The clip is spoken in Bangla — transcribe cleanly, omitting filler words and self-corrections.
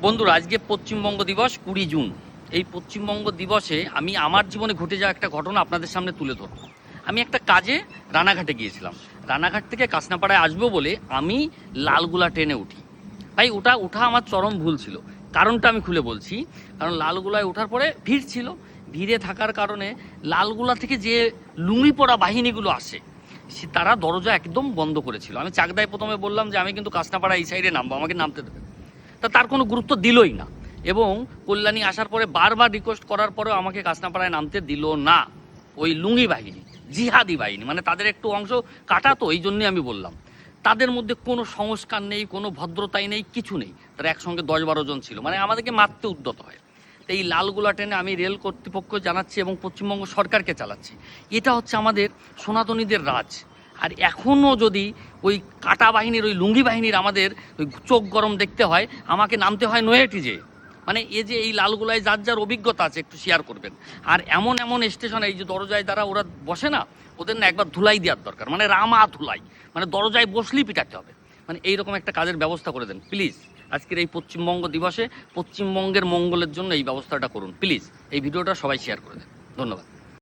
বন্ধুরা, আজকে পশ্চিমবঙ্গ দিবস 20 জুন। এই পশ্চিমবঙ্গ দিবসে আমি আমার জীবনে ঘটে যাওয়া একটা ঘটনা আপনাদের সামনে তুলে ধরব। আমি একটা কাজে রানাঘাটে গিয়েছিলাম। রানাঘাট থেকে কাঁচনাপাড়ায় আসবো বলে আমি লালগুলা ট্রেনে উঠি। ভাই ওঠা আমার চরম ভুল ছিল। কারণটা আমি খুলে বলছি। কারণ লালগুলায় ওঠার পরে ভিড় ছিল। ভিড়ে থাকার কারণে লালগুলা থেকে যে লুঙ্গি পরা বাহিনীগুলো আসে তারা দরজা একদম বন্ধ করেছিল। আমি চাকদায় প্রথমে বললাম যে আমি কিন্তু কাঁচনাপাড়া এই সাইডে নামবো, আমাকে নামতে দেবে। তার কোনো গুরুত্ব দিলই না, এবং কল্যাণী আসার পরে বারবার রিকোয়েস্ট করার পরেও আমাকে কাঁচনাপাড়ায় নামতে দিল না। ওই লুঙ্গি বাহিনী, জিহাদি বাহিনী, মানে তাদের একটু অংশ কাটা, তো এই জন্যই আমি বললাম। তাদের মধ্যে কোনো সংস্কার নেই, কোনো ভদ্রতাই নেই, কিছু নেই। তারা একসঙ্গে 10-12 জন ছিল, মানে আমাদেরকে মারতে উদ্যত হয়। তো এই লালগুলা ট্রেনে আমি রেল কর্তৃপক্ষ জানাচ্ছি এবং পশ্চিমবঙ্গ সরকারকে চালাচ্ছি, এটা হচ্ছে আমাদের সনাতনীদের রাজ। আর এখনও যদি ওই কাটা বাহিনীর, ওই লুঙ্গি বাহিনীর আমাদের ওই চোখ গরম দেখতে হয়, আমাকে নামতে হয় নয়াটিজে। মানে এই লালগুলায় যার যার অভিজ্ঞতা আছে একটু শেয়ার করবেন। আর এমন স্টেশনে এই যে দরজায় দ্বারা ওরা বসে না, ওদের না একবার ধুলাই দেওয়ার দরকার, মানে রামা ধুলাই, মানে দরজায় বসলেই পিটাতে হবে। মানে এইরকম একটা কাজের ব্যবস্থা করে দেন প্লিজ। আজকের এই পশ্চিমবঙ্গ দিবসে পশ্চিমবঙ্গের মঙ্গলের জন্য এই ব্যবস্থাটা করুন প্লিজ। এই ভিডিওটা সবাই শেয়ার করে দেন। ধন্যবাদ।